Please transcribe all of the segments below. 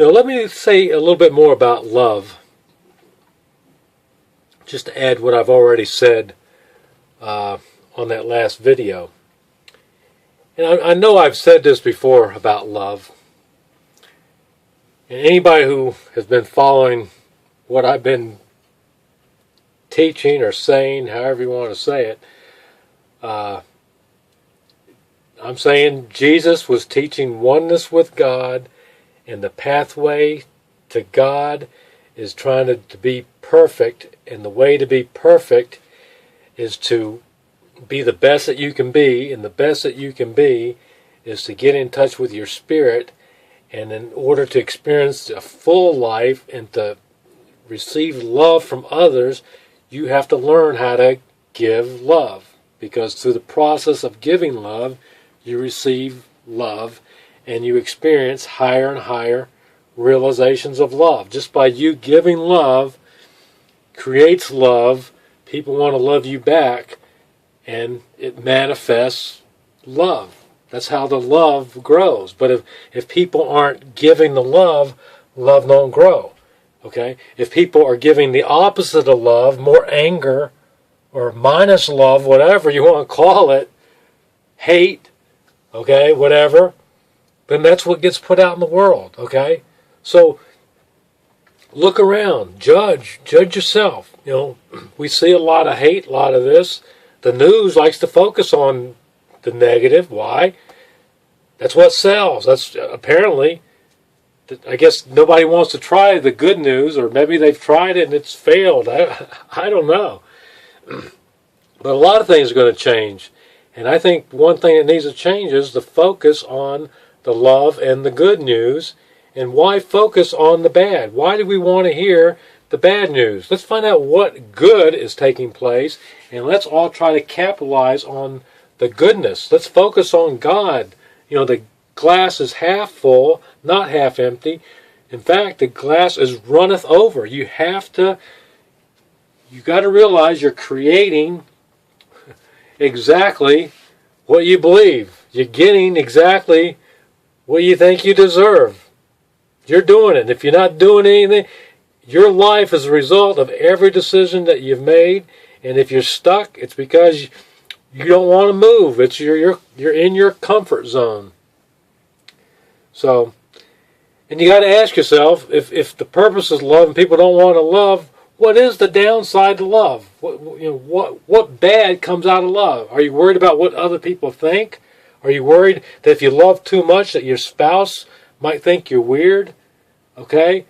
Let me say a little bit more about love, just to add what I've already said on that last video. And I know I've said this before about love. And anybody who has been following what I've been teaching or saying, however you want to say it, I'm saying Jesus was teaching oneness with God, and the pathway to God is trying to be perfect, and the way to be perfect is to be the best that you can be, and the best that you can be is to get in touch with your spirit, and in order to experience a full life and to receive love from others, you have to learn how to give love, because through the process of giving love, you receive love, and you experience higher and higher realizations of love. Just by you giving love creates love. People want to love you back, and it manifests love. That's how the love grows. But if people aren't giving the love, love don't grow. Okay? If people are giving the opposite of love, more anger, or minus love, whatever you want to call it, hate, okay, whatever, then that's what gets put out in the world, okay? So look around, judge yourself. We see a lot of hate, a lot of this. The news likes to focus on the negative. Why? That's what sells. That's apparently, I guess nobody wants to try the good news, or maybe they've tried it and it's failed. I don't know. But a lot of things are going to change. And I think one thing that needs to change is the focus on the love and the good news. And why focus on the bad? Why do we want to hear the bad news? Let's find out what good is taking place, and let's all try to capitalize on the goodness. Let's focus on God. The glass is half full, not half empty. In fact, the glass is runneth over. You got to realize you're creating exactly what you believe. You're getting exactly what you think you deserve. You're doing it. If you're not doing anything, your life is a result of every decision that you've made. And if you're stuck, it's because you don't want to move. It's you're in your comfort zone. So, and you got to ask yourself, if the purpose is love and people don't want to love, what is the downside to love? What bad comes out of love? Are you worried about what other people think? Are you worried that if you love too much that your spouse might think you're weird? Okay?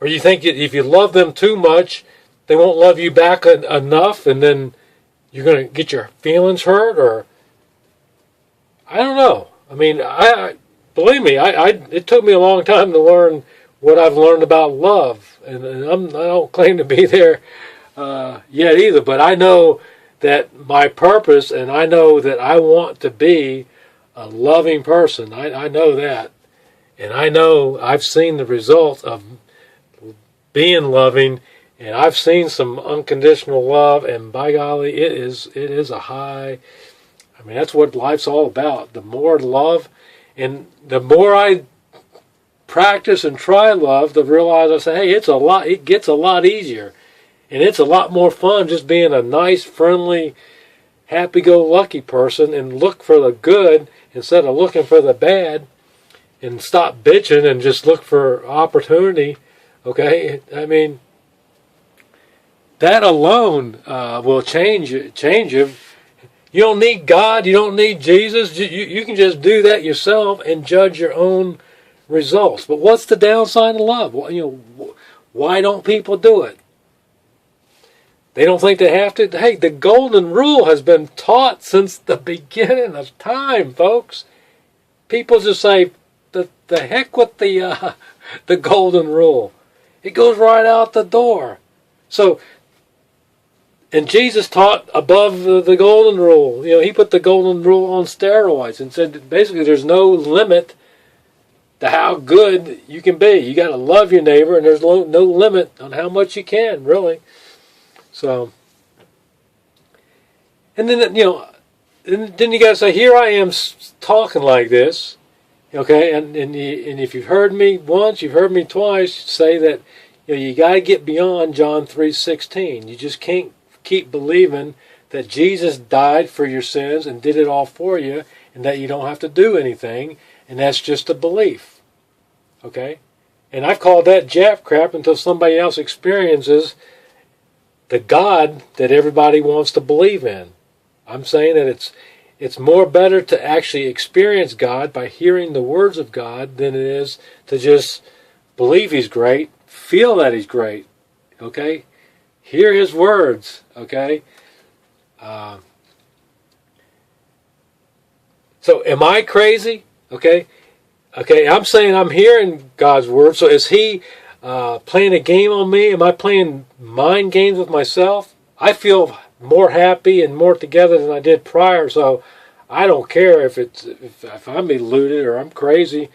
Or you think if you love them too much, they won't love you back enough, and then you're going to get your feelings hurt? Or I don't know. I mean, believe me, it took me a long time to learn what I've learned about love. And I don't claim to be there yet either, but I know that my purpose, and I know that I want to be a loving person. I know that. And I know I've seen the result of being loving, and I've seen some unconditional love, and by golly, it is a high. I mean, that's what life's all about. The more love, and the more I practice and try love, to realize I say, hey, it gets a lot easier, and it's a lot more fun just being a nice, friendly, happy-go-lucky person, and look for the good instead of looking for the bad, and stop bitching and just look for opportunity. Okay, I mean, that alone will change you. You don't need God. You don't need Jesus. You can just do that yourself and judge your own results. But what's the downside of love? Why don't people do it? They don't think they have to. Hey, the golden rule has been taught since the beginning of time, folks. People just say, the heck with the golden rule. It goes right out the door. So, and Jesus taught above the golden rule. He put the golden rule on steroids and said basically there's no limit to how good you can be. You got to love your neighbor, and there's no limit on how much you can, really. So, and then you got to say, here I am talking like this, Okay, and if you've heard me once, you've heard me twice say that you got to get beyond John 3:16. You just can't keep believing that Jesus died for your sins and did it all for you, and that you don't have to do anything, and that's just a belief. Okay, and I've called that Jap crap until somebody else experiences the God that everybody wants to believe in. I'm saying that it's more better to actually experience God by hearing the words of God than it is to just believe He's great, feel that He's great, okay? Hear His words, okay? So am I crazy? Okay, I'm saying I'm hearing God's word, so is He playing a game on me? Am I playing mind games with myself? I feel more happy and more together than I did prior, so I don't care if I'm deluded or I'm crazy.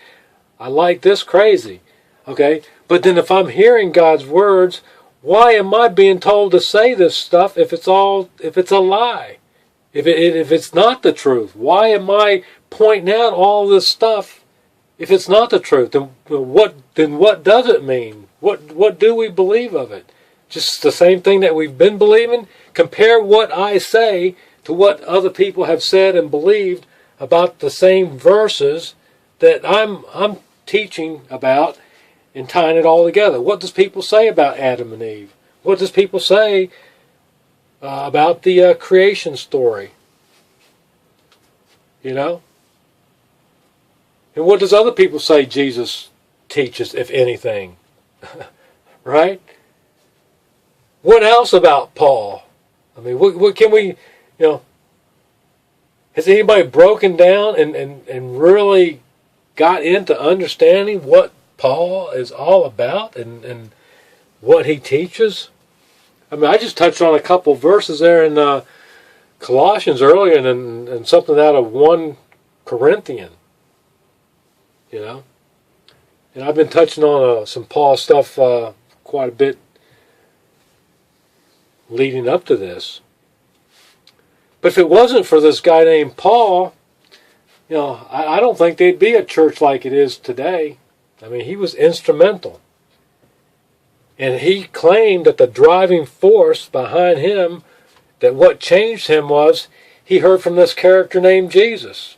I like this crazy, okay? But then if I'm hearing God's words, why am I being told to say this stuff if it's a lie? If it's not the truth, why am I pointing out all this stuff if it's not the truth? Then what does it mean? What do we believe of it? Just the same thing that we've been believing? Compare what I say to what other people have said and believed about the same verses that I'm teaching about and tying it all together. What does people say about Adam and Eve? What does people say about the creation story? You know? And what does other people say Jesus teaches, if anything? Right? What else about Paul? I mean, what can we, has anybody broken down and really got into understanding what Paul is all about and what he teaches? I mean, I just touched on a couple verses there in Colossians earlier and something out of 1 Corinthian, And I've been touching on some Paul stuff quite a bit leading up to this. But if it wasn't for this guy named Paul, I don't think there'd be a church like it is today. I mean, he was instrumental. And he claimed that the driving force behind him, that what changed him was he heard from this character named Jesus.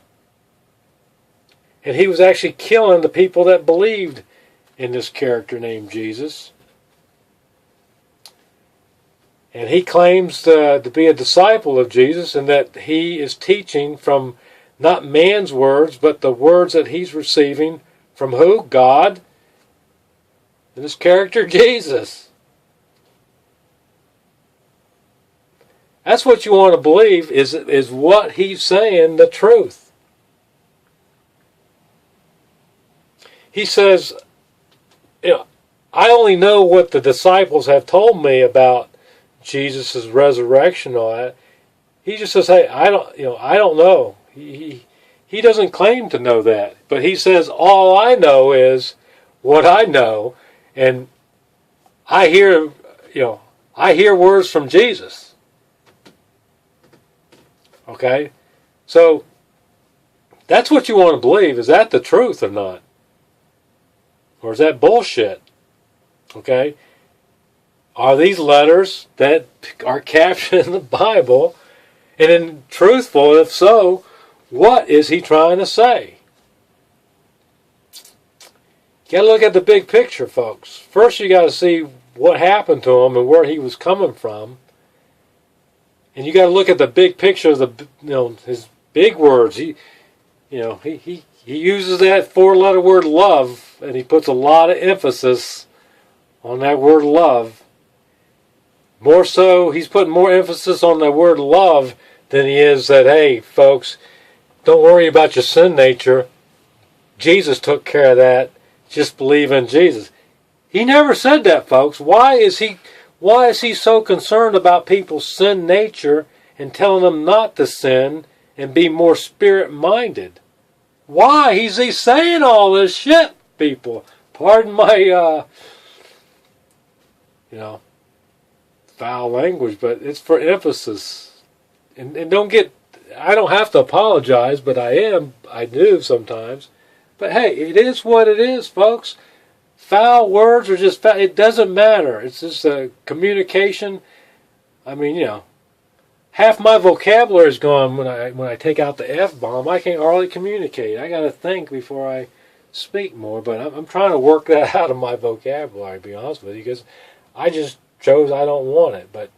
And he was actually killing the people that believed in this character named Jesus. And he claims to be a disciple of Jesus and that he is teaching from not man's words, but the words that he's receiving from who? God. And this character, Jesus. That's what you want to believe is what he's saying, the truth. He says, I only know what the disciples have told me about Jesus' resurrection. All that. He just says, hey, I don't know. He doesn't claim to know that, but he says, all I know is what I know, and I hear words from Jesus. Okay? So that's what you want to believe. Is that the truth or not? Or is that bullshit? Okay? Are these letters that are captured in the Bible and then truthful? If so, what is he trying to say? You got to look at the big picture, folks. First, you got to see what happened to him and where he was coming from, and you got to look at the big picture of his big words. He uses that 4-letter word love, and he puts a lot of emphasis on that word love. More so, he's putting more emphasis on the word love than he is that, hey, folks, don't worry about your sin nature. Jesus took care of that. Just believe in Jesus. He never said that, folks. Why is he so concerned about people's sin nature and telling them not to sin and be more spirit-minded? Why is he saying all this shit, people? Pardon my, foul language, but it's for emphasis. And I don't have to apologize, but I do sometimes. But hey, it is what it is, folks. Foul words are just foul. It doesn't matter. It's just a communication. I mean, half my vocabulary is gone when I take out the F-bomb. I can't hardly communicate. I got to think before I speak more. But I'm trying to work that out of my vocabulary, to be honest with you, because I just chose I don't want it. But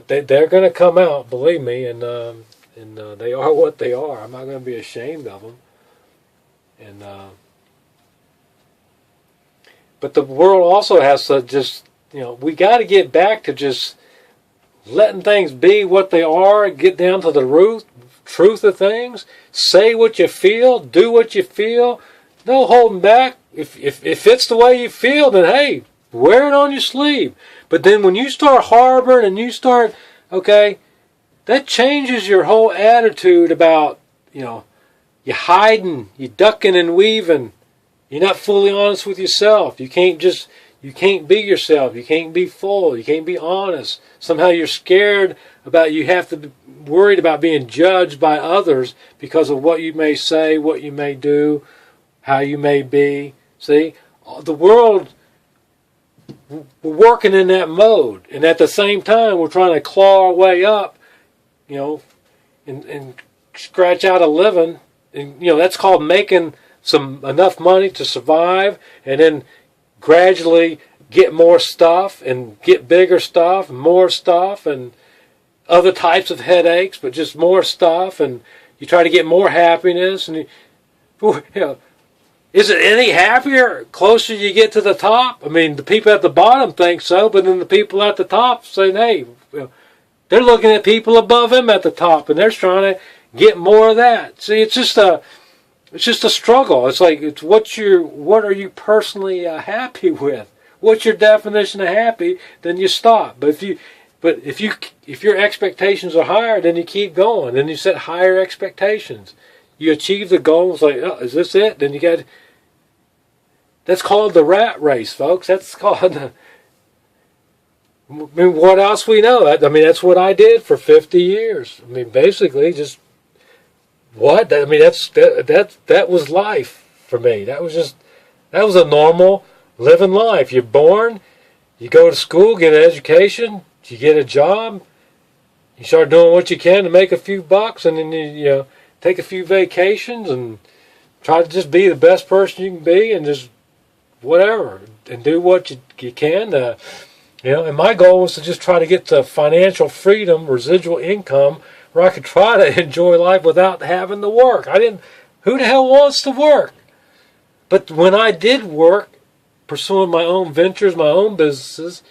they're going to come out, believe me, and they are what they are. I'm not going to be ashamed of them. And but the world also has to just, we got to get back to just letting things be what they are, get down to the truth of things, say what you feel, do what you feel, no holding back. If it's the way you feel, then hey, wear it on your sleeve. But then when you start harboring and you start, that changes your whole attitude about, you hiding, you ducking and weaving. You're not fully honest with yourself. You can't be yourself. You can't be full. You can't be honest. Somehow you're scared about, you have to be worried about being judged by others because of what you may say, what you may do, how you may be. See, the world, we're working in that mode. And at the same time, we're trying to claw our way up, and scratch out a living. And, that's called making enough money to survive, and then gradually get more stuff and get bigger stuff and more stuff and other types of headaches, but just more stuff, and you try to get more happiness. And is it any happier closer you get to the top? I mean, the people at the bottom think so, but then the people at the top saying, hey, they're looking at people above them at the top, and they're trying to get more of that. See, it's just a struggle. It's like, what are you personally happy with? What's your definition of happy? Then you stop. But if your expectations are higher, then you keep going. Then you set higher expectations. You achieve the goal. It's like, oh, is this it? Then that's called the rat race, folks. That's called. I mean, what else we know? I mean, that's what I did for 50 years. I mean, basically, just. What? I mean, that was life for me. That was a normal living life. You're born, you go to school, get an education, you get a job, you start doing what you can to make a few bucks, and then you take a few vacations and try to just be the best person you can be, and just whatever, and do what you can. And my goal was to just try to get to financial freedom, residual income, where I could try to enjoy life without having to work. Who the hell wants to work? But when I did work, pursuing my own ventures, my own businesses,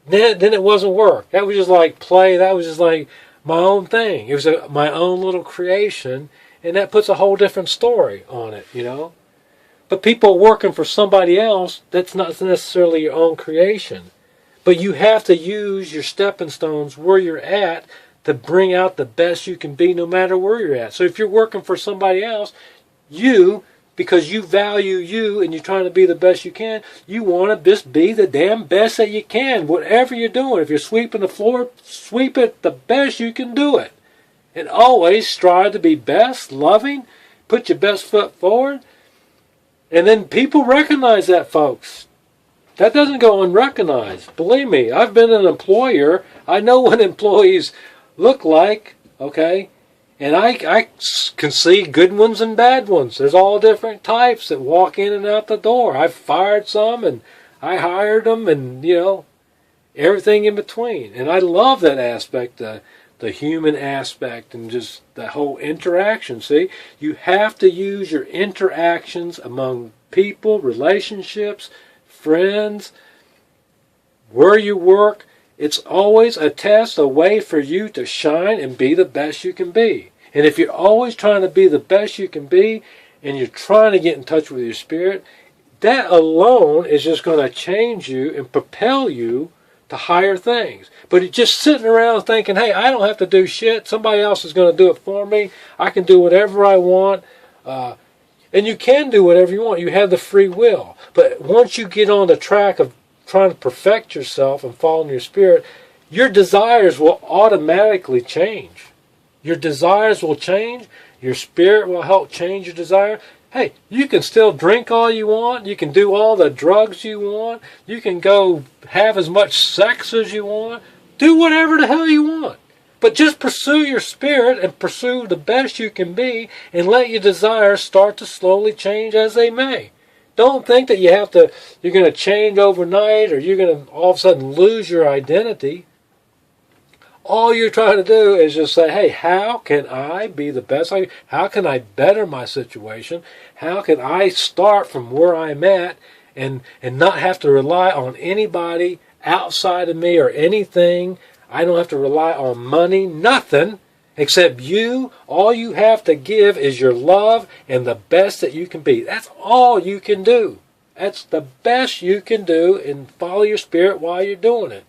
then it wasn't work. That was just like play. That was just like my own thing. It was my own little creation, and that puts a whole different story on it, But people working for somebody else, that's not necessarily your own creation. But you have to use your stepping stones where you're at to bring out the best you can be no matter where you're at. So if you're working for somebody else, because you value you and you're trying to be the best you can, you want to just be the damn best that you can. Whatever you're doing, if you're sweeping the floor, sweep it the best you can do it. And always strive to be best, loving, put your best foot forward. And then people recognize that, folks. That doesn't go unrecognized. Believe me, I've been an employer. I know what employees look like, and I can see good ones and bad ones. There's all different types that walk in and out the door. I've fired some, and I hired them, and everything in between. And I love that aspect, the human aspect, and just the whole interaction. See, you have to use your interactions among people, relationships, friends, where you work. It's always a test, a way for you to shine and be the best you can be. And if you're always trying to be the best you can be, and you're trying to get in touch with your spirit, that alone is just going to change you and propel you to higher things. But it's just sitting around thinking, hey, I don't have to do shit. Somebody else is going to do it for me. I can do whatever I want. And you can do whatever you want. You have the free will. But once you get on the track of trying to perfect yourself and follow your spirit, your desires will automatically change. Your desires will change. Your spirit will help change your desire. Hey, you can still drink all you want. You can do all the drugs you want. You can go have as much sex as you want. Do whatever the hell you want. But just pursue your spirit and pursue the best you can be and let your desires start to slowly change as they may. Don't think that you're going to change overnight or you're going to all of a sudden lose your identity. All you're trying to do is just say, hey, how can I be the best? How can I better my situation? How can I start from where I'm at and not have to rely on anybody outside of me or anything? I don't have to rely on money, nothing, except you. All you have to give is your love and the best that you can be. That's all you can do. That's the best you can do, and follow your spirit while you're doing it.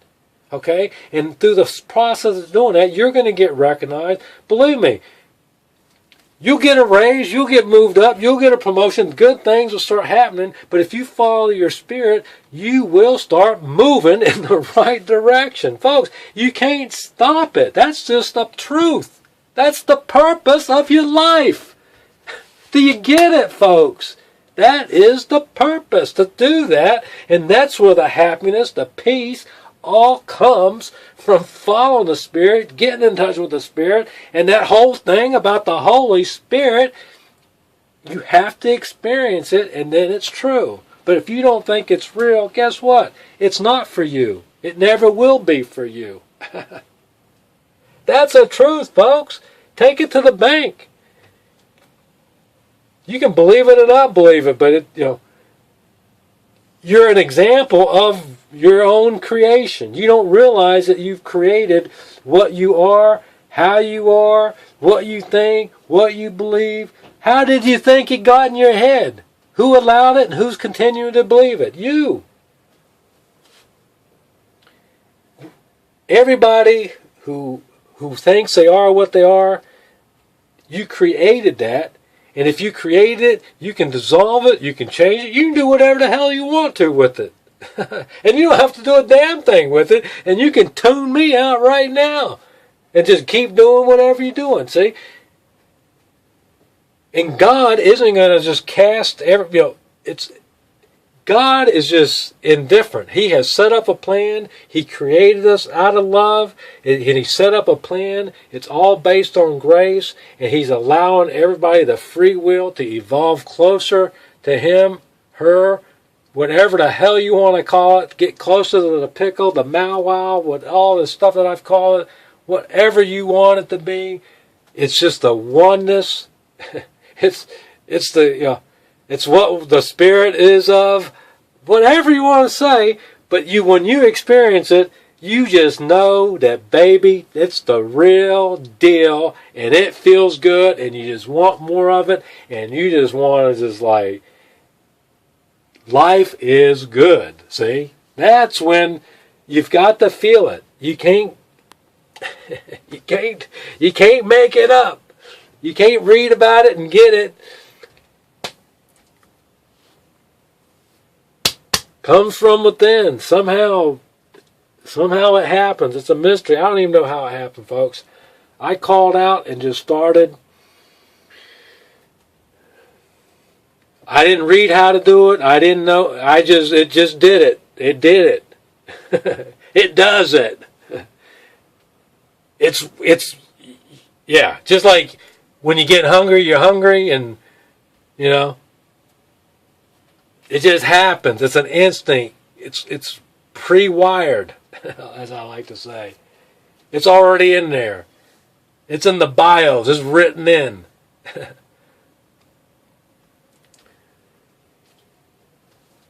Okay? And through the process of doing that, you're going to get recognized. Believe me, you'll get a raise, you'll get moved up, you'll get a promotion, good things will start happening. But if you follow your spirit, you will start moving in the right direction. Folks, you can't stop it. That's just the truth. That's the purpose of your life. Do you get it, folks? That is the purpose, to do that. And that's where the happiness, the peace, all comes from following the Spirit, getting in touch with the Spirit, and that whole thing about the Holy Spirit, you have to experience it, and then it's true. But if you don't think it's real, guess what? It's not for you. It never will be for you. That's the truth, folks. Take it to the bank. You can believe it or not believe it, but you're an example of your own creation. You don't realize that you've created what you are, how you are, what you think, what you believe. How did you think it got in your head? Who allowed it and who's continuing to believe it? You. Everybody who thinks they are what they are, you created that. And if you create it, you can dissolve it, you can change it, you can do whatever the hell you want to with it. And you don't have to do a damn thing with it. And you can tune me out right now and just keep doing whatever you're doing, see? And God isn't going to just cast God is just indifferent. He has set up a plan. He created us out of love. And He set up a plan. It's all based on grace. And He's allowing everybody the free will to evolve closer to Him, her, whatever the hell you want to call it. Get closer to the pickle, the wow, with all the stuff that I've called it. Whatever you want it to be. It's just the oneness. It's what the Spirit is of, whatever you want to say, but when you experience it, you just know that, baby, it's the real deal, and it feels good, and you just want more of it, and you just want to just like, life is good, see? That's when you've got to feel it. You can't make it up. You can't read about it and get it. Comes from within. Somehow it happens. It's a mystery. I don't even know how it happened, folks. I called out and just started. I didn't read how to do it. I didn't know. It just did it. It did it. It does it. It's just like when you get hungry, you're hungry, and it just happens. It's an instinct. It's pre-wired, as I like to say. It's already in there. It's in the BIOS. It's written in.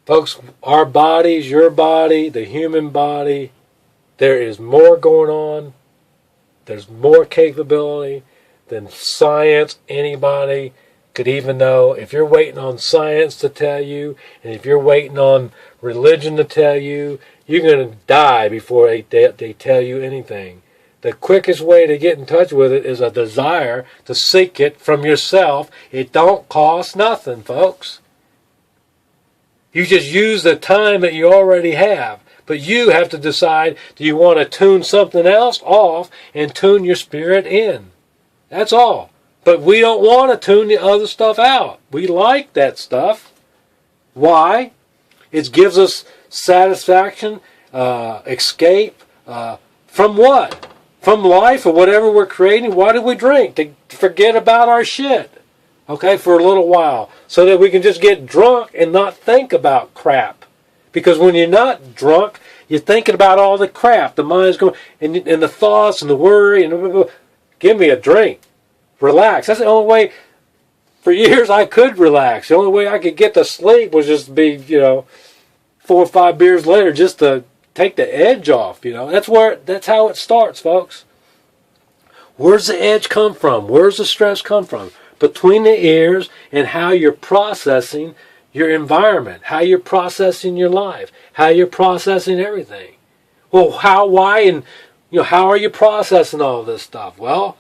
Folks, our bodies, your body, the human body, there is more going on. There's more capability than science, anybody could even know. If you're waiting on science to tell you, and if you're waiting on religion to tell you, you're going to die before they tell you anything. The quickest way to get in touch with it is a desire to seek it from yourself. It don't cost nothing, folks. You just use the time that you already have. But you have to decide, do you want to tune something else off and tune your spirit in? That's all. But we don't want to tune the other stuff out. We like that stuff. Why? It gives us satisfaction, escape, from what? From life or whatever we're creating. Why do we drink? To forget about our shit. Okay, for a little while. So that we can just get drunk and not think about crap. Because when you're not drunk, you're thinking about all the crap. The mind's going, and the thoughts and the worry, and blah, blah, blah. Give me a drink. Relax. That's the only way. For years I could relax. The only way I could get to sleep was just to be, 4 or 5 beers later, just to take the edge off. That's how it starts, folks. Where's the edge come from? Where's the stress come from? Between the ears and how you're processing your environment, how you're processing your life, how you're processing everything. Well, how, why, and how are you processing all this stuff? Well,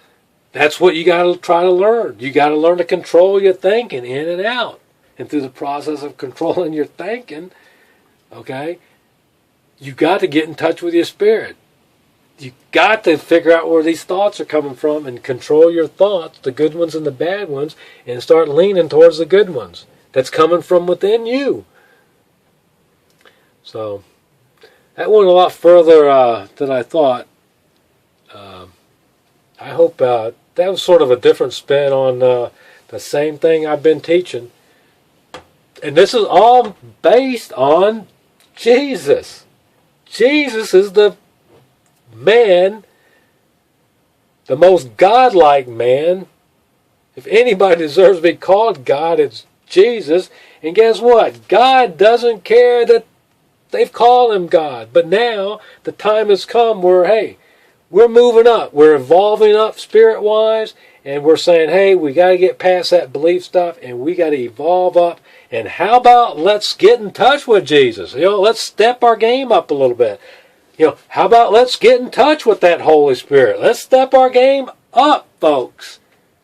that's what you got to try to learn. You got to learn to control your thinking in and out. And through the process of controlling your thinking, okay, you got to get in touch with your spirit. You got to figure out where these thoughts are coming from and control your thoughts, the good ones and the bad ones, and start leaning towards the good ones. That's coming from within you. So, that went a lot further than I thought. I hope that was sort of a different spin on the same thing I've been teaching. And this is all based on Jesus. Jesus is the man, the most godlike man. If anybody deserves to be called God, it's Jesus. And guess what? God doesn't care that they've called him God. But now the time has come where, hey, we're moving up. We're evolving up spirit-wise. And we're saying, hey, we got to get past that belief stuff. And we got to evolve up. And how about let's get in touch with Jesus? Let's step our game up a little bit. How about let's get in touch with that Holy Spirit? Let's step our game up, folks.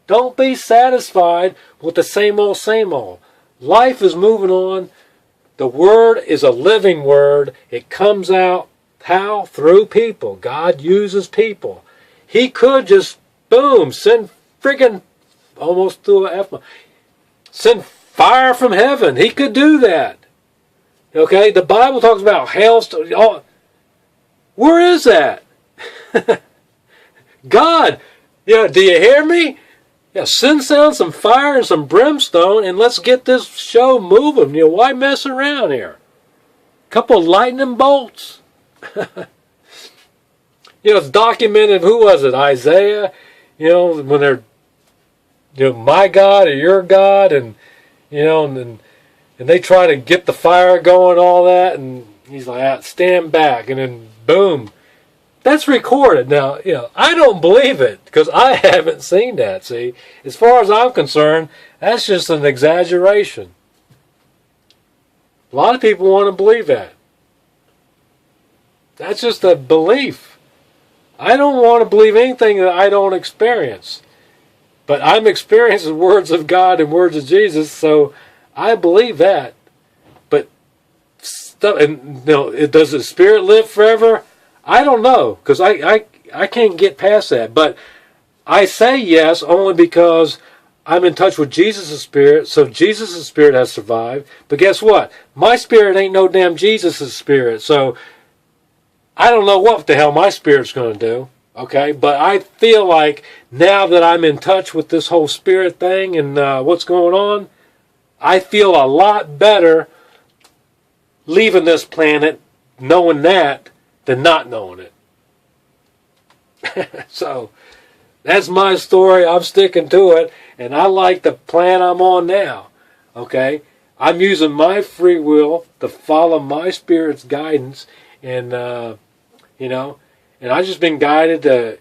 Don't be satisfied with the same old, same old. Life is moving on. The Word is a living Word. It comes out, how? Through people. God uses people. He could just, boom, send friggin', almost through a F, send fire from heaven. He could do that. Okay? The Bible talks about hailstones. Where is that? God, do you hear me? Send down some fire and some brimstone and let's get this show moving. Why mess around here? A couple of lightning bolts. It's documented, who was it? Isaiah, when they're, my God or your God, and, and they try to get the fire going, all that, and he's like, stand back, and then boom. That's recorded. Now, I don't believe it because I haven't seen that. See, as far as I'm concerned, that's just an exaggeration. A lot of people want to believe that. That's just a belief. I don't want to believe anything that I don't experience. But I'm experiencing words of God and words of Jesus, so I believe that. But does the Spirit live forever? I don't know, because I can't get past that. But I say yes only because I'm in touch with Jesus' spirit, so Jesus' spirit has survived. But guess what? My spirit ain't no damn Jesus' spirit, so I don't know what the hell my spirit's going to do. Okay? But I feel like now that I'm in touch with this whole spirit thing and what's going on, I feel a lot better leaving this planet knowing that than not knowing it. So, that's my story. I'm sticking to it. And I like the plan I'm on now. Okay? I'm using my free will to follow my spirit's guidance. And, and I've just been guided to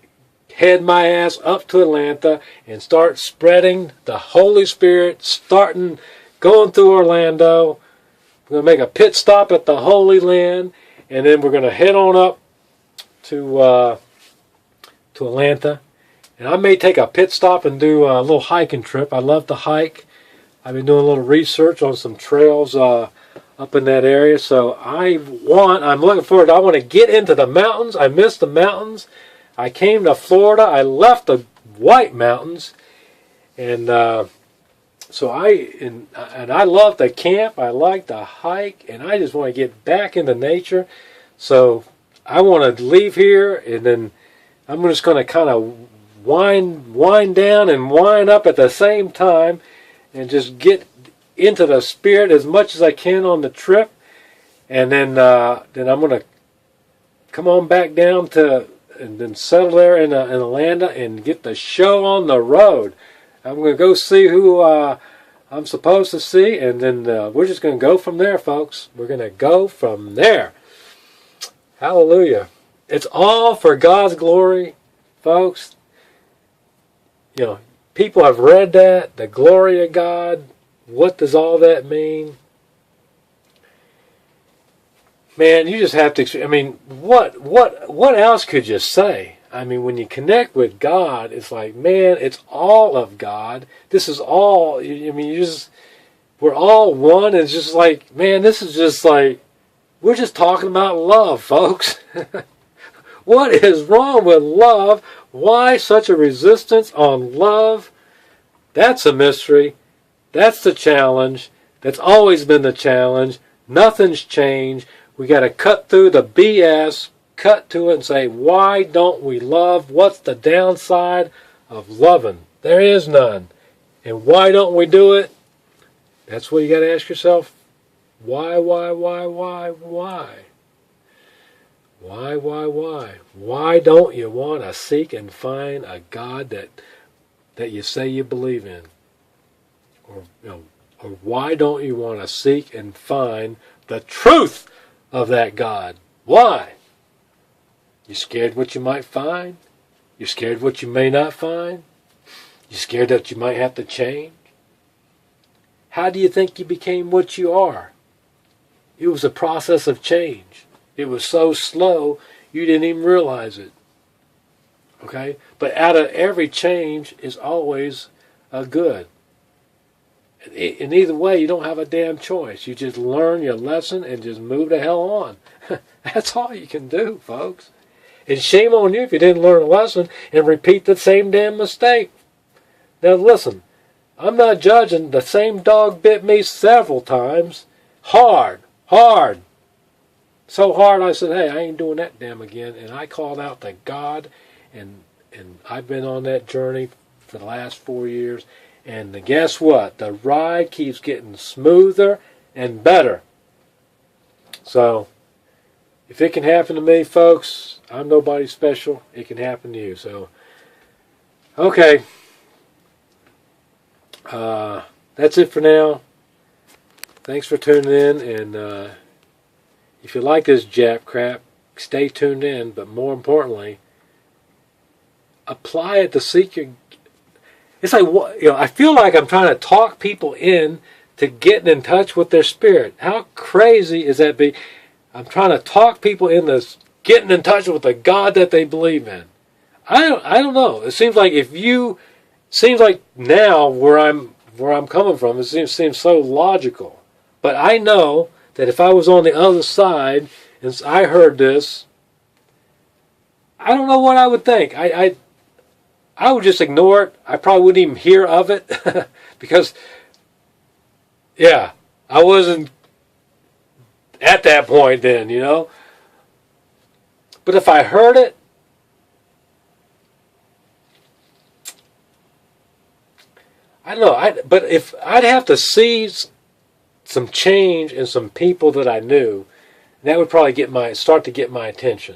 head my ass up to Atlanta and start spreading the Holy Spirit, going through Orlando. We're going to make a pit stop at the Holy Land. And then we're going to head on up to Atlanta. And I may take a pit stop and do a little hiking trip. I love to hike. I've been doing a little research on some trails up in that area. So I'm looking forward. I want to get into the mountains. I miss the mountains. I came to Florida. I left the White Mountains. And so and I love to camp. I like to hike, and I just want to get back into nature. So I want to leave here, and then I'm just going to kind of wind down and wind up at the same time, and just get into the spirit as much as I can on the trip, and then I'm going to come on back down and then settle there in Atlanta and get the show on the road. I'm going to go see who I'm supposed to see, and then we're just going to go from there, folks. We're going to go from there. Hallelujah. It's all for God's glory, folks. You know, people have read that, the glory of God. What does all that mean? Man, you just have to, I mean, what else could you say? I mean, when you connect with God, it's like, man, it's all of God. This is all, I mean, we're all one. And it's just like, man, this is just like, we're just talking about love, folks. What is wrong with love? Why such a resistance on love? That's a mystery. That's the challenge. That's always been the challenge. Nothing's changed. We got to cut through the BS, cut to it and say, why don't we love? What's the downside of loving? There is none. And why don't we do it? That's what you got to ask yourself. Why? Why don't you want to seek and find a God that you say you believe in? Or why don't you want to seek and find the truth of that God? Why? You scared what you might find? You're scared what you may not find? You're scared that you might have to change? How do you think you became what you are? It was a process of change. It was so slow you didn't even realize it. Okay? But out of every change is always a good. In either way, you don't have a damn choice. You just learn your lesson and just move the hell on. That's all you can do, folks. And shame on you if you didn't learn a lesson and repeat the same damn mistake. Now listen, I'm not judging. The same dog bit me several times. Hard. So hard I said, hey, I ain't doing that damn again. And I called out to God, and I've been on that journey for the last 4 years. And guess what? The ride keeps getting smoother and better. So, if it can happen to me, folks, I'm nobody special. It can happen to you. So, okay. That's it for now. Thanks for tuning in. And if you like this Jap crap, stay tuned in. But more importantly, apply it to seek your... It's like, I feel like I'm trying to talk people in to getting in touch with their spirit. How crazy is that be? I'm trying to talk people into getting in touch with the God that they believe in. I don't know. It seems like now where I'm coming from, it seems so logical. But I know that if I was on the other side and I heard this, I don't know what I would think. I would just ignore it. I probably wouldn't even hear of it because, yeah, I wasn't at that point then, you know. But if I heard it, I don't know. But if I'd have to see some change in some people that I knew, that would probably start to get my attention,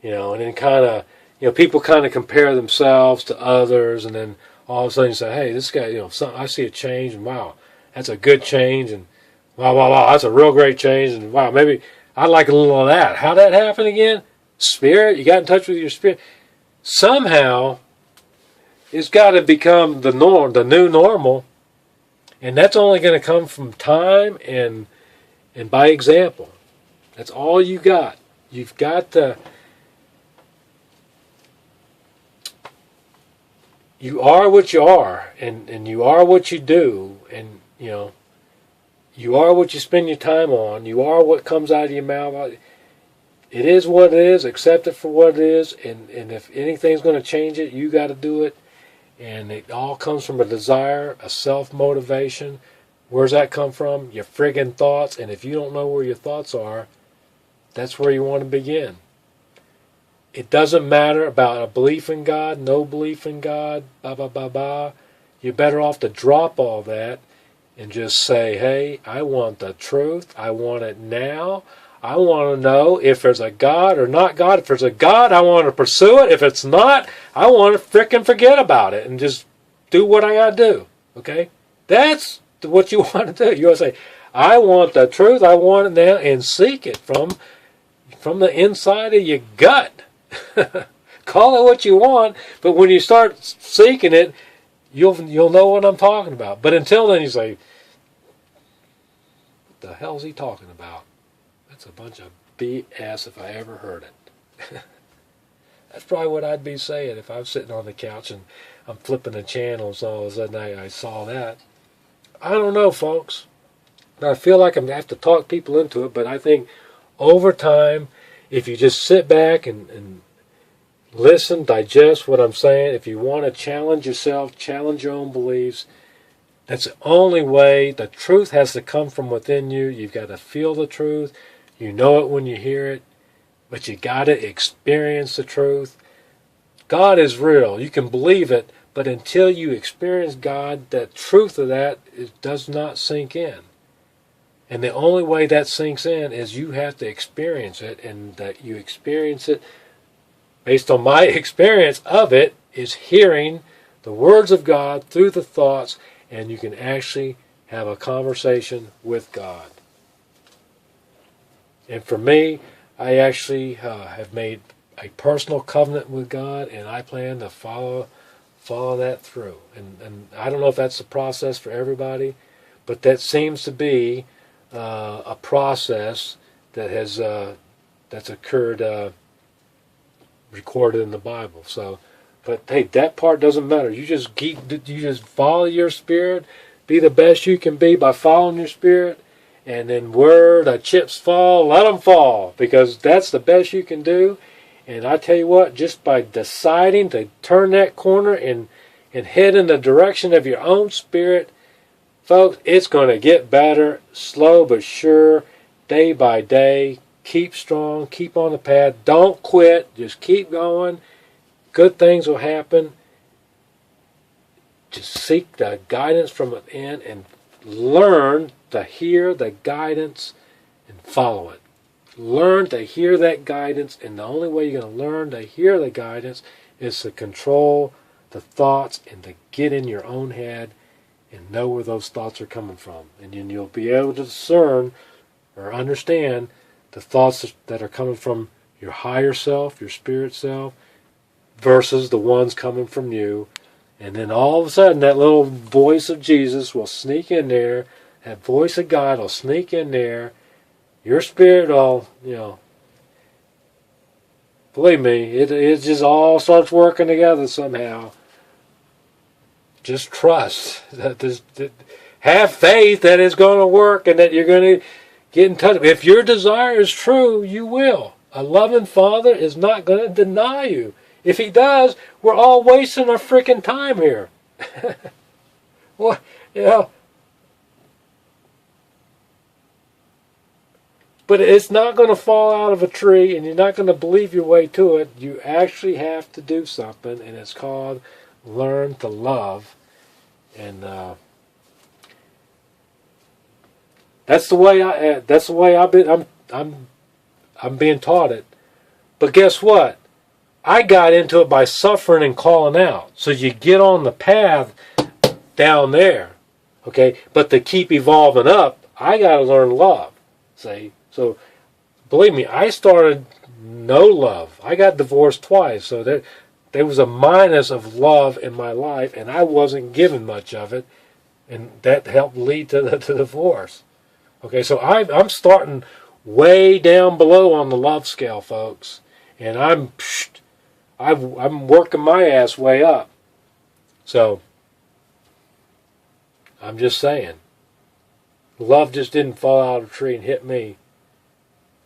you know, and then kind of. You know, people kind of compare themselves to others, and then all of a sudden you say, hey, this guy, you know, I see a change, and wow, that's a good change, and wow, that's a real great change, and wow, maybe I'd like a little of that. How'd that happen again? Spirit, you got in touch with your spirit. Somehow, it's got to become the norm, the new normal, and that's only going to come from time and by example. That's all you got. You've got to... You are what you are, and you are what you do, and, you know, you are what you spend your time on. You are what comes out of your mouth. It is what it is. Accept it for what it is, and if anything's going to change it, you got to do it. And it all comes from a desire, a self-motivation. Where's that come from? Your friggin' thoughts. And if you don't know where your thoughts are, that's where you want to begin. It doesn't matter about a belief in God, no belief in God, blah, blah, blah, blah. You're better off to drop all that and just say, hey, I want the truth. I want it now. I want to know if there's a God or not God. If there's a God, I want to pursue it. If it's not, I want to frickin' forget about it and just do what I got to do. Okay? That's what you want to do. You want to say, I want the truth. I want it now, and seek it from the inside of your gut. Call it what you want, but when you start seeking it, you'll know what I'm talking about. But until then, you say, what the hell's he talking about? That's a bunch of BS if I ever heard it. That's probably what I'd be saying if I was sitting on the couch and I'm flipping the channels and all of a sudden I saw that. I don't know, folks. I feel like I'm going to have to talk people into it, but I think over time, if you just sit back and listen, digest what I'm saying, if you want to challenge yourself, challenge your own beliefs, that's the only way. The truth has to come from within you. You've got to feel the truth. You know it when you hear it, but you got to experience the truth. God is real. You can believe it, but until you experience God, the truth of that does not sink in. And the only way that sinks in is you have to experience it, and that you experience it based on my experience of it is hearing the words of God through the thoughts, and you can actually have a conversation with God. And for me, I actually have made a personal covenant with God, and I plan to follow that through. And I don't know if that's the process for everybody, but that seems to be a process that has that's occurred, recorded in the Bible. So, but hey, that part doesn't matter. You just follow your spirit, be the best you can be by following your spirit, and then where the chips fall, let them fall, because that's the best you can do. And I tell you what, just by deciding to turn that corner and head in the direction of your own spirit, folks, it's going to get better, slow but sure, day by day. Keep strong, keep on the path, don't quit, just keep going. Good things will happen. Just seek the guidance from within and learn to hear the guidance and follow it. Learn to hear that guidance, and the only way you're going to learn to hear the guidance is to control the thoughts and to get in your own head and know where those thoughts are coming from. And then you'll be able to discern or understand the thoughts that are coming from your higher self, your spirit self, versus the ones coming from you. And then all of a sudden, that little voice of Jesus will sneak in there. That voice of God will sneak in there. Your spirit will, believe me, it just all starts working together somehow. Just trust. Have faith that it's going to work and that you're going to get in touch. If your desire is true, you will. A loving Father is not going to deny you. If He does, we're all wasting our freaking time here. Well, but it's not going to fall out of a tree, and you're not going to believe your way to it. You actually have to do something, and it's called learn to love. And that's the way I'm being taught it. But guess what? I got into it by suffering and calling out. So you get on the path down there, okay? But to keep evolving up, I got to learn love. See? So believe me, I started no love. I got divorced twice, so there was a minus of love in my life, and I wasn't given much of it, and that helped lead to the divorce. Okay, so I'm starting way down below on the love scale, folks, and I'm working my ass way up. So I'm just saying, love just didn't fall out of a tree and hit me.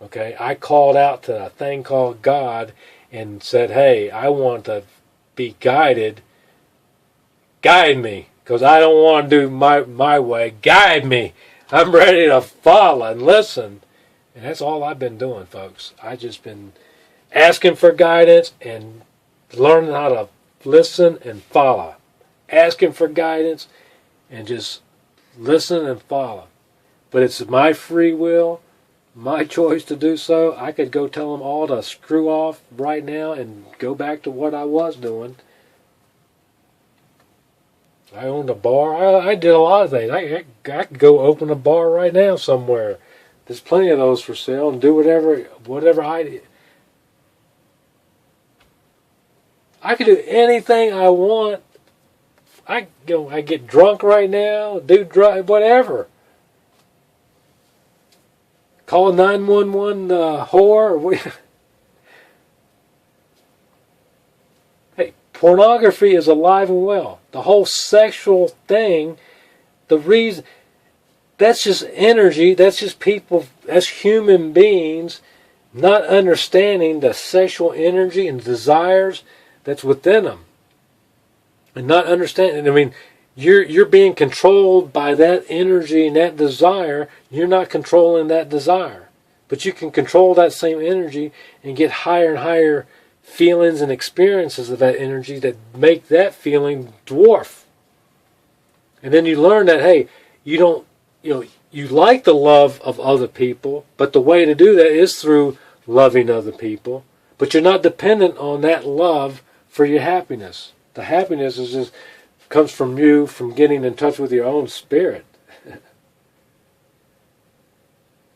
Okay, I called out to a thing called God and said, hey, I want to be guided guide me, because I don't want to do my way. Guide me. I'm ready to follow and listen. And that's all I've been doing, folks. I've just been asking for guidance and learning how to listen and follow. Asking for guidance and just listen and follow. But it's my free will, my choice to do so. I could go tell them all to screw off right now and go back to what I was doing. I owned a bar. I did a lot of things. I could go open a bar right now somewhere. There's plenty of those for sale, and do whatever I could do anything I want. I get drunk right now, do whatever. Call 911 whore. Hey, pornography is alive and well. The whole sexual thing, the reason, that's just energy, that's just people, that's human beings not understanding the sexual energy and desires that's within them. And not understanding, I mean, you're being controlled by that energy and that desire. You're not controlling that desire. But you can control that same energy and get higher and higher feelings and experiences of that energy that make that feeling dwarf. And then you learn that, hey, you like the love of other people, but the way to do that is through loving other people. But you're not dependent on that love for your happiness. The happiness comes from you, from getting in touch with your own spirit.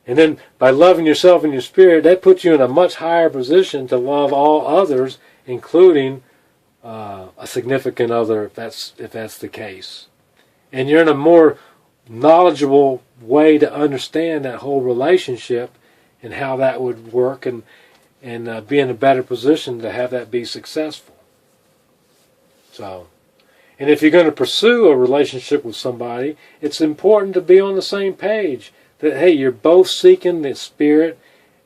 And then by loving yourself and your spirit, that puts you in a much higher position to love all others, including a significant other, if that's the case. And you're in a more knowledgeable way to understand that whole relationship and how that would work, and be in a better position to have that be successful. So, and if you're going to pursue a relationship with somebody, it's important to be on the same page. That, hey, you're both seeking the Spirit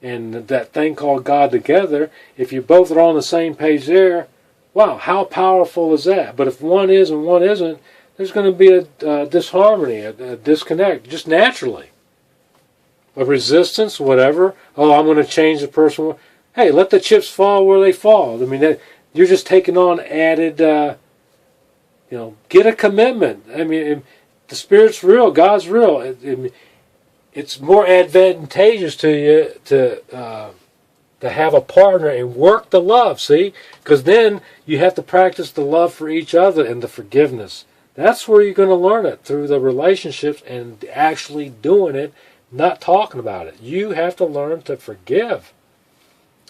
and that thing called God together. If you both are on the same page there, wow, how powerful is that? But if one is and one isn't, there's going to be a disharmony, a disconnect, just naturally. A resistance, whatever. Oh, I'm going to change the person. Hey, let the chips fall where they fall. I mean, you're just taking on added, get a commitment. I mean, the Spirit's real, God's real. It's more advantageous to you to have a partner and work the love, see? Because then you have to practice the love for each other and the forgiveness. That's where you're going to learn it, through the relationships and actually doing it, not talking about it. You have to learn to forgive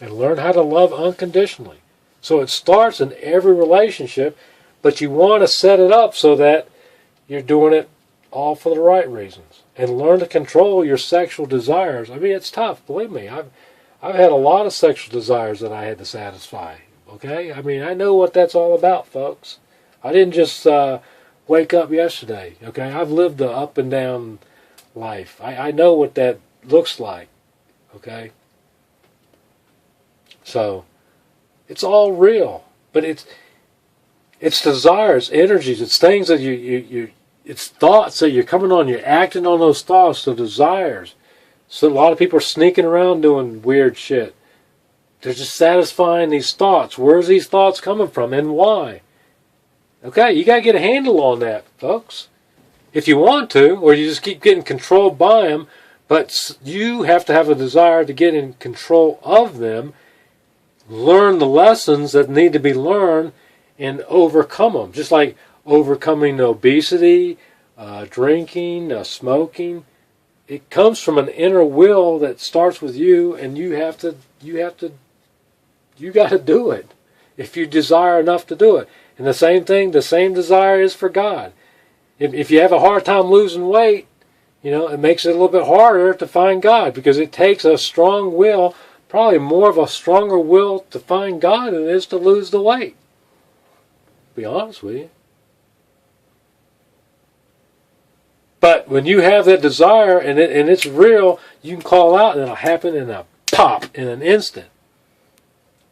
and learn how to love unconditionally. So it starts in every relationship, but you want to set it up so that you're doing it all for the right reasons. And learn to control your sexual desires. I mean, it's tough, believe me. I've had a lot of sexual desires that I had to satisfy. Okay? I mean, I know what that's all about, folks. I didn't just wake up yesterday. Okay? I've lived the up and down life. I know what that looks like. Okay? So, it's all real. But it's desires, energies, it's things that it's thoughts that you're coming on, you're acting on those thoughts, the desires. So a lot of people are sneaking around doing weird shit. They're just satisfying these thoughts. Where's these thoughts coming from and why? Okay, you got to get a handle on that, folks. If you want to, or you just keep getting controlled by them, but you have to have a desire to get in control of them, learn the lessons that need to be learned, and overcome them. Just like overcoming obesity, drinking, smoking. It comes from an inner will that starts with you, and you got to do it if you desire enough to do it. And the same desire is for God. If you have a hard time losing weight, it makes it a little bit harder to find God, because it takes a strong will, probably more of a stronger will to find God than it is to lose the weight. To be honest with you. But when you have that desire and it's real, you can call out and it'll happen in a pop, in an instant.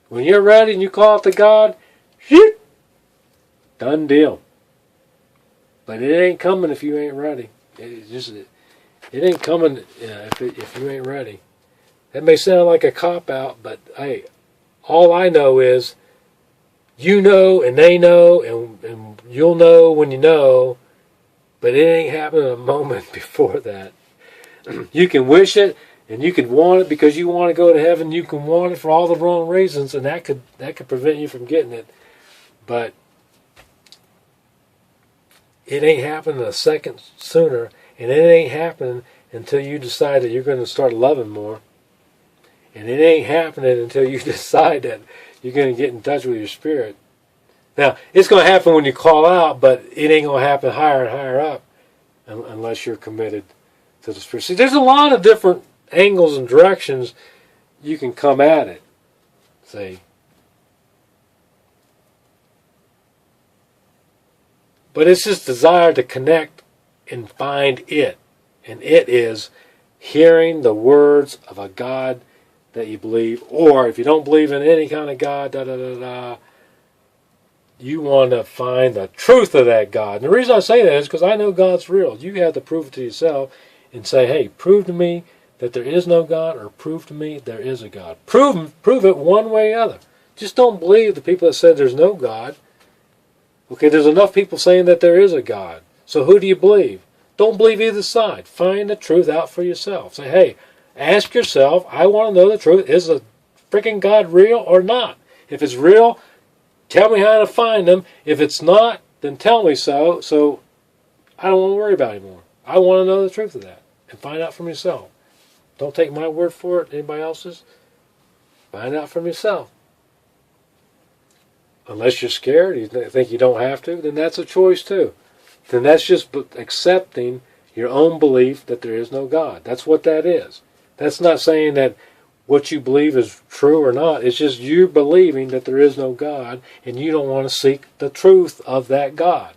When you're ready and you call out to God, shoot, done deal. But it ain't coming if you ain't ready. It ain't coming if you ain't ready. That may sound like a cop-out, but hey, all I know is you know and they know and you'll know when you know, but it ain't happening a moment before that. You can wish it and you can want it because you want to go to heaven. You can want it for all the wrong reasons, and that could prevent you from getting it. But it ain't happening a second sooner, and it ain't happening until you decide that you're going to start loving more. And it ain't happening until you decide that you're going to get in touch with your spirit. Now, it's going to happen when you call out, but it ain't going to happen higher and higher up unless you're committed to the spirit. See, there's a lot of different angles and directions you can come at it. See? But it's this desire to connect and find it. And it is hearing the words of a God that you believe. Or if you don't believe in any kind of God, you want to find the truth of that God. And the reason I say that is because I know God's real. You have to prove it to yourself and say, hey, prove to me that there is no God, or prove to me there is a God. Prove it one way or the other. Just don't believe the people that said there's no God. Okay, there's enough people saying that there is a God. So who do you believe? Don't believe either side. Find the truth out for yourself. Say, hey, ask yourself, I want to know the truth. Is the freaking God real or not? If it's real, tell me how to find him. If it's not, then tell me so. So I don't want to worry about it anymore. I want to know the truth of that and find out for yourself. Don't take my word for it, anybody else's. Find out for yourself. Unless you're scared, you think you don't have to, then that's a choice too. Then that's just accepting your own belief that there is no God. That's what that is. That's not saying that what you believe is true or not. It's just you believing that there is no God, and you don't want to seek the truth of that God.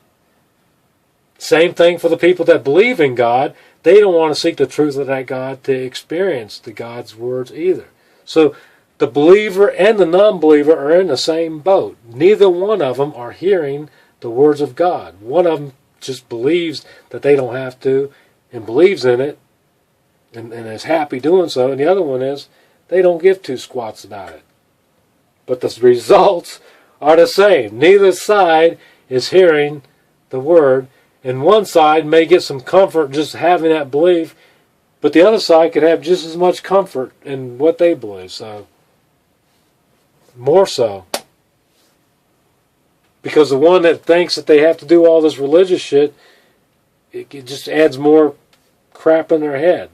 Same thing for the people that believe in God. They don't want to seek the truth of that God to experience the God's words either. So the believer and the non-believer are in the same boat. Neither one of them are hearing the words of God. One of them just believes that they don't have to and believes in it and is happy doing so. And the other one is they don't give two squats about it. But the results are the same. Neither side is hearing the word. And one side may get some comfort just having that belief, but the other side could have just as much comfort in what they believe. So, more so. Because the one that thinks that they have to do all this religious shit, it just adds more crap in their head.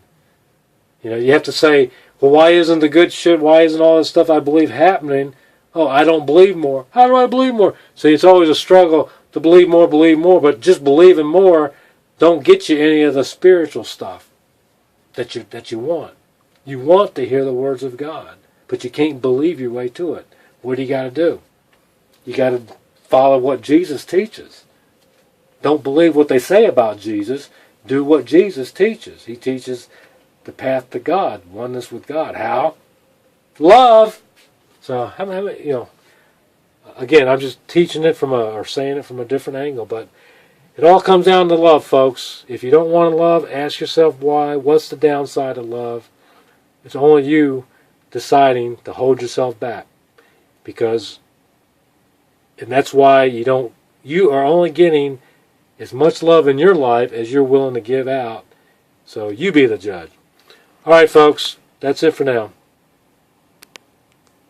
You know, you have to say, well, why isn't the good shit, why isn't all this stuff I believe happening? Oh, I don't believe more. How do I believe more? See, it's always a struggle to believe more, but just believing more don't get you any of the spiritual stuff that you want. You want to hear the words of God, but you can't believe your way to it. What do you got to do? You got to follow what Jesus teaches. Don't believe what they say about Jesus. Do what Jesus teaches. He teaches the path to God, oneness with God. How? Love. So, again, I'm just teaching it or saying it from a different angle, but it all comes down to love, folks. If you don't want to love, ask yourself why. What's the downside of love? It's only you deciding to hold yourself back. And that's why you are only getting as much love in your life as you're willing to give out. So you be the judge. All right, folks, that's it for now.